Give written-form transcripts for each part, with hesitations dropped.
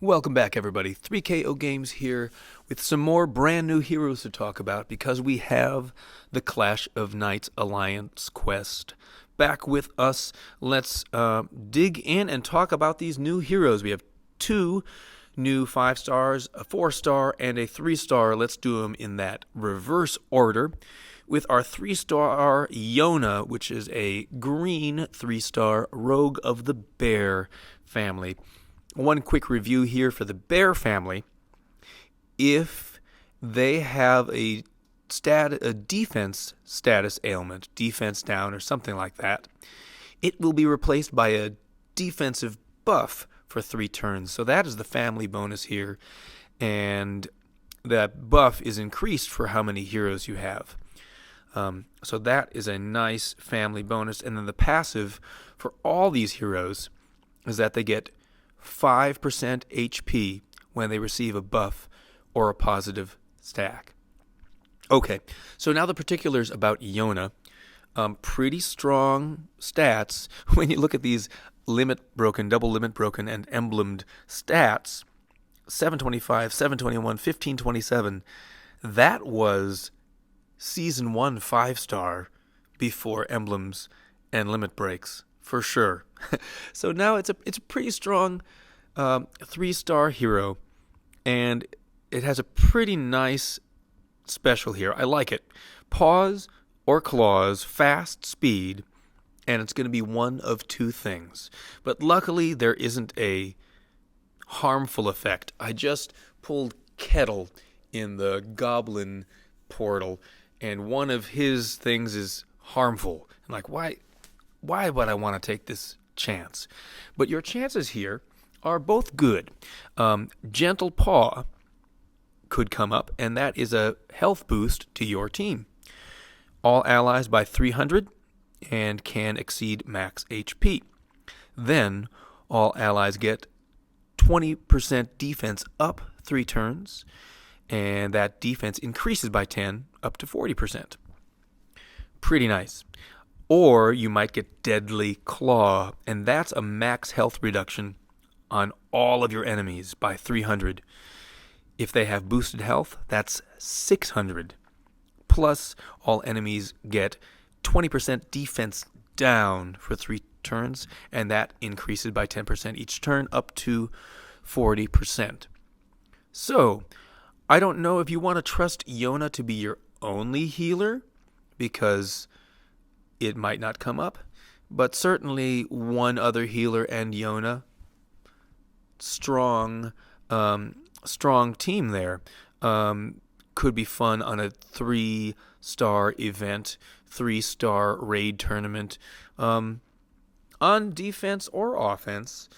Welcome back, everybody. 3KO Games here with some more brand new heroes to talk about because we have the Clash of Knights Alliance quest back with us. Let's dig in and talk about these new heroes. We have two new 5 stars, a 4-star, and a 3-star. Let's do them in that reverse order. With our 3-star Yona, which is a green 3-star rogue of the bear family. One quick review here for the bear family. If they have a defense status ailment, defense down or something like that, it will be replaced by a defensive buff for 3 turns. So that is the family bonus here. And that buff is increased for how many heroes you have. So that is a nice family bonus. And then the passive for all these heroes is that they get 5% HP when they receive a buff or a positive stack. Okay, so now the particulars about Yona. Pretty strong stats. When you look at these limit broken, double limit broken, and emblemed stats, 725, 721, 1527, that was Season 1 5-star before emblems and limit breaks, for sure. So now it's a pretty strong 3-star hero, and it has a pretty nice special here. I like it. Paws or claws, fast, speed, and it's going to be one of 2 things. But luckily, there isn't a harmful effect. I just pulled Kettle in the Goblin portal, and one of his things is harmful. I'm like, why would I want to take this chance? But your chances here are both good. Gentle Paw could come up, and that is a health boost to your team. All allies by 300 and can exceed max HP. Then all allies get 20% defense up 3 turns, and that defense increases by 10 up to 40%. Pretty nice. Or you might get Deadly Claw, and that's a max health reduction on all of your enemies by 300. If they have boosted health, that's 600. Plus, all enemies get 20% defense down for 3 turns, and that increases by 10% each turn up to 40%. So, I don't know if you want to trust Yona to be your only healer, because it might not come up, but certainly one other healer and Yona, strong team there. Could be fun on a 3-star event, 3-star raid tournament, on defense or offense.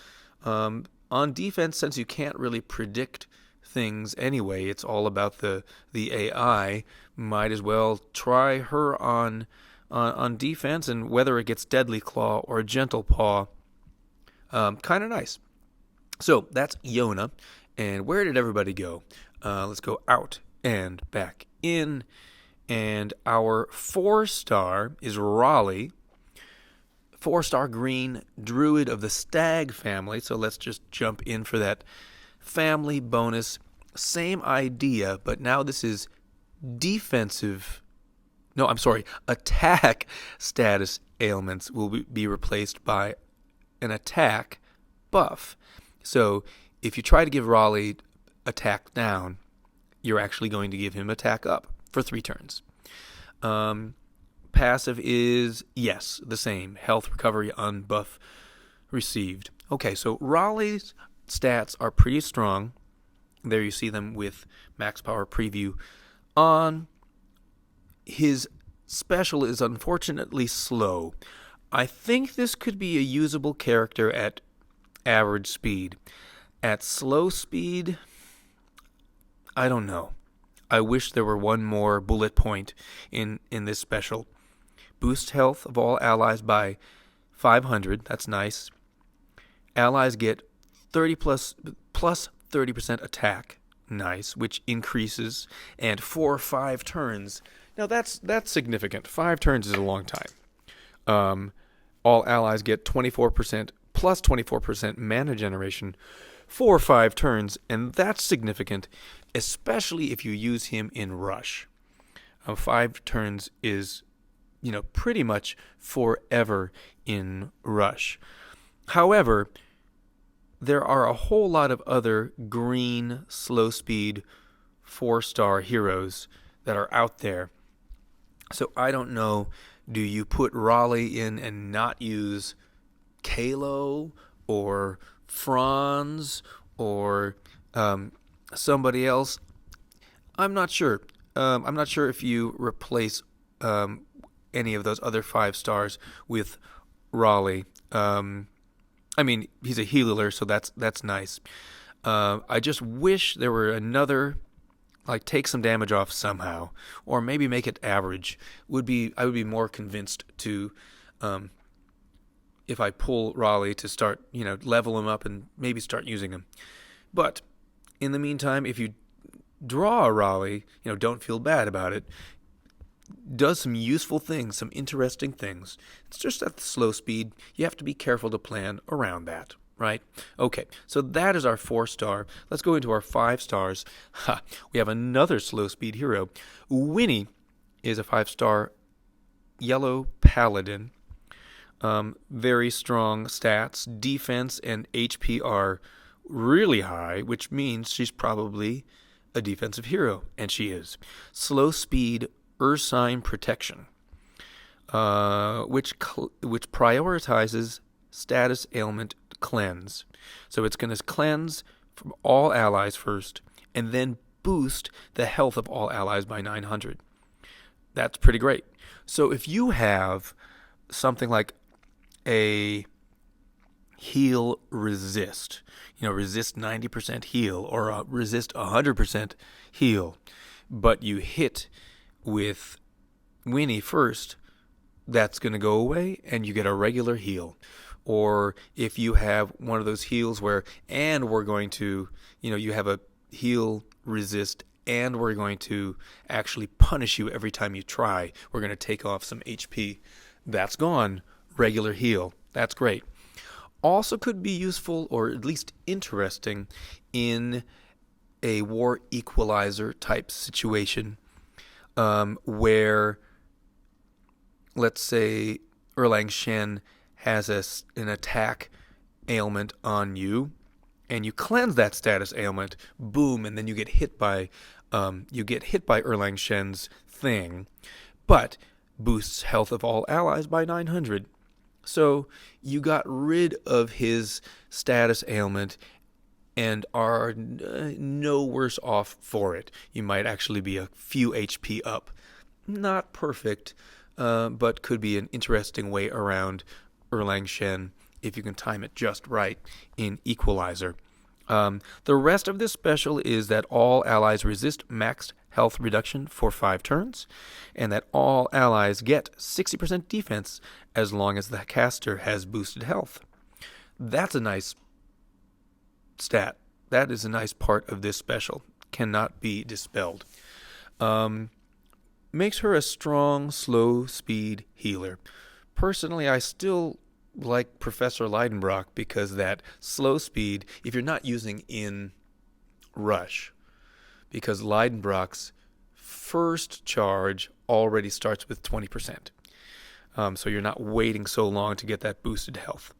On defense, since you can't really predict things anyway, it's all about the AI. Might as well try her on defense, and whether it gets Deadly Claw or Gentle Paw, kind of nice. So that's Yona. And where did everybody go? Let's go out and back in. And our 4-star is Raleigh. 4-star green druid of the stag family. So let's just jump in for that family bonus. Same idea, but now this is attack status ailments will be replaced by an attack buff. So if you try to give Raleigh attack down, you're actually going to give him attack up for 3 turns. Passive is, yes, the same. Health recovery on buff received. Okay, so Raleigh's stats are pretty strong. There you see them with max power preview on. His special is unfortunately slow. I think this could be a usable character at average speed. At slow speed, I don't know. I wish there were one more bullet point in this special. Boost health of all allies by 500. That's nice. Allies get 30 plus 30% attack. Nice, which increases, and for 5 turns. Now that's significant. 5 turns is a long time. All allies get 24% plus 24% mana generation 4 or 5 turns, and that's significant, especially if you use him in rush. 5 turns is, pretty much forever in rush. However, there are a whole lot of other green, slow speed, 4-star heroes that are out there. So I don't know, do you put Raleigh in and not use Kalo or Franz or somebody else? I'm not sure. I'm not sure if you replace any of those other 5 stars with Raleigh. I mean, he's a healer, so that's nice. I just wish there were another, like, take some damage off somehow, or maybe make it average. I would be more convinced to, if I pull Raleigh, to start, level him up and maybe start using him. But in the meantime, if you draw a Raleigh, don't feel bad about it. Does some useful things, some interesting things. It's just at the slow speed. You have to be careful to plan around that, right? Okay, so that is our 4-star. Let's go into our 5 stars. We have another slow speed hero. Winnie is a 5-star yellow paladin. Very strong stats. Defense and HP are really high, which means she's probably a defensive hero, and she is. Slow speed Ursine protection, which prioritizes status ailment cleanse. So it's going to cleanse from all allies first, and then boost the health of all allies by 900. That's pretty great. So if you have something like a heal resist, resist 90% heal, or resist 100% heal, but you hit with Winnie first, that's going to go away and you get a regular heal. Or if you have one of those heals where, and we're going to, you have a heal resist and we're going to actually punish you every time you try. We're going to take off some HP. That's gone. Regular heal. That's great. Also could be useful, or at least interesting, in a war equalizer type situation, where, let's say, Erlang Shen has an attack ailment on you, and you cleanse that status ailment, boom, and then you get hit by Erlang Shen's thing, but boosts health of all allies by 900. So you got rid of his status ailment and are no worse off for it. You might actually be a few HP up. Not perfect, but could be an interesting way around Erlang Shen if you can time it just right in Equalizer. The rest of this special is that all allies resist maxed health reduction for 5 turns, and that all allies get 60% defense as long as the caster has boosted health. That's a nice stat. That is a nice part of this special. Cannot be dispelled. Makes her a strong, slow speed healer. Personally, I still like Professor Leidenbrock because that slow speed, if you're not using in rush, because Leidenbrock's first charge already starts with 20%. So you're not waiting so long to get that boosted health.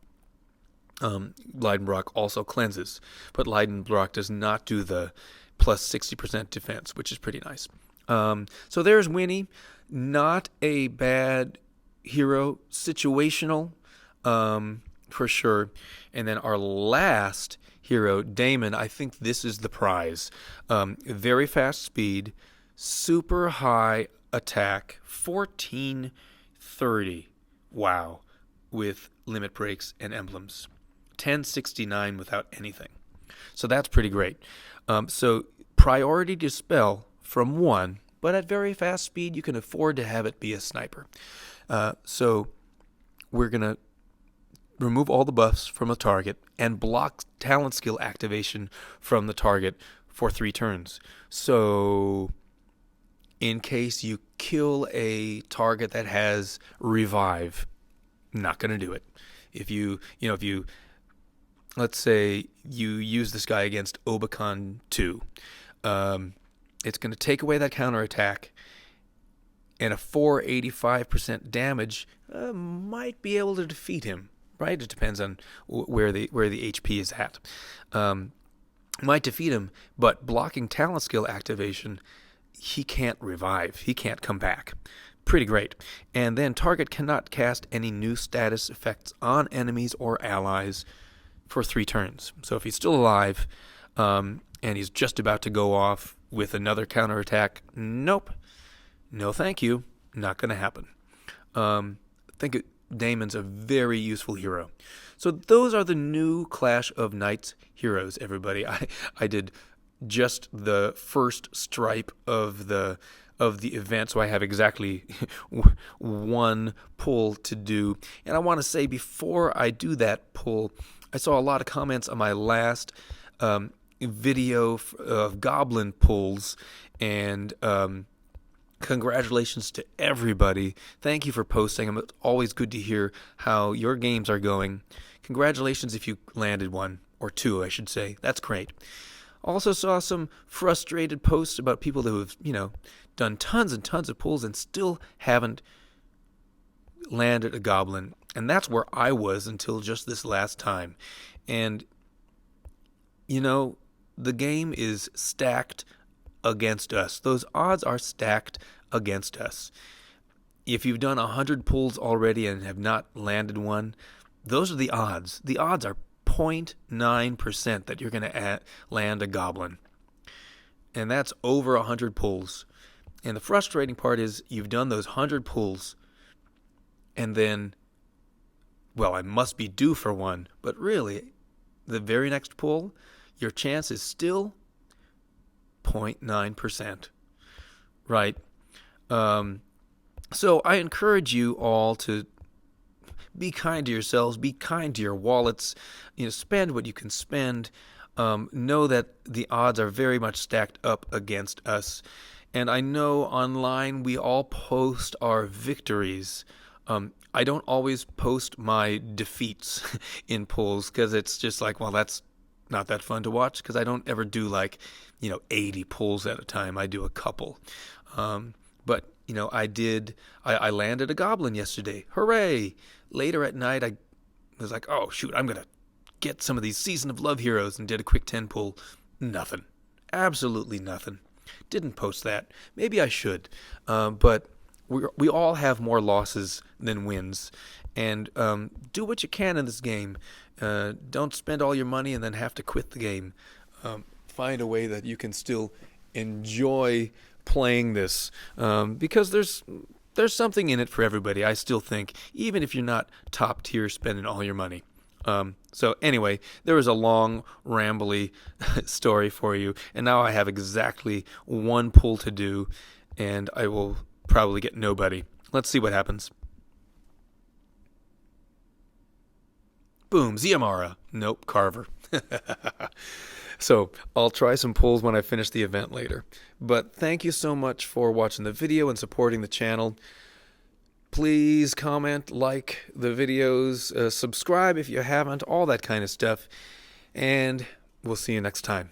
Leidenbrock also cleanses, but Leidenbrock does not do the plus 60% defense, which is pretty nice. So there's Winnie. Not a bad hero. Situational, for sure. And then our last hero, Daemon, I think this is the prize. Very fast speed, super high attack, 1430. Wow. With limit breaks and emblems. 1069 without anything. So that's pretty great. So priority dispel from 1, but at very fast speed, you can afford to have it be a sniper. So we're going to remove all the buffs from a target and block talent skill activation from the target for 3 turns. So in case you kill a target that has revive, not going to do it. If you let's say you use this guy against Obacan 2. It's going to take away that counterattack, and a 485% damage might be able to defeat him. Right? It depends on where the HP is at. Might defeat him, but blocking talent skill activation, he can't revive. He can't come back. Pretty great. And then target cannot cast any new status effects on enemies or allies for 3 turns. So if he's still alive, and he's just about to go off with another counterattack, nope. No thank you. Not going to happen. I think Daemon's a very useful hero. So those are the new Clash of Knights heroes, everybody. I did just the first stripe of the event, so I have exactly one pull to do. And I want to say, before I do that pull, I saw a lot of comments on my last video of goblin pulls, and congratulations to everybody. Thank you for posting them. It's always good to hear how your games are going. Congratulations if you landed 1 or 2, I should say. That's great. Also saw some frustrated posts about people who have, done tons and tons of pulls and still haven't landed a goblin. And that's where I was until just this last time. And, the game is stacked against us. Those odds are stacked against us. If you've done 100 pulls already and have not landed one, those are the odds. The odds are 0.9% that you're going to land a goblin. And that's over 100 pulls. And the frustrating part is you've done those 100 pulls, and then, well, I must be due for one. But really, the very next pull, your chance is still 0.9%. Right? So I encourage you all to be kind to yourselves, be kind to your wallets, spend what you can spend. Know that the odds are very much stacked up against us. And I know online we all post our victories. I don't always post my defeats in pulls, because it's just like, well, that's not that fun to watch, because I don't ever do 80 pulls at a time. I do a couple. But I landed a goblin yesterday. Hooray! Later at night, I was like, oh, shoot, I'm going to get some of these Season of Love heroes, and did a quick 10 pull. Nothing. Absolutely nothing. Didn't post that. Maybe I should. But we all have more losses than wins. And do what you can in this game. Don't spend all your money and then have to quit the game. Find a way that you can still enjoy playing this, because there's something in it for everybody. I still think, even if you're not top tier spending all your money. So anyway, there was a long, rambly story for you, and now I have exactly 1 pull to do, and I will probably get nobody. Let's see what happens. Boom, Ziamara. Nope, Carver. So I'll try some pulls when I finish the event later. But thank you so much for watching the video and supporting the channel. Please comment, like the videos, subscribe if you haven't, all that kind of stuff. And we'll see you next time.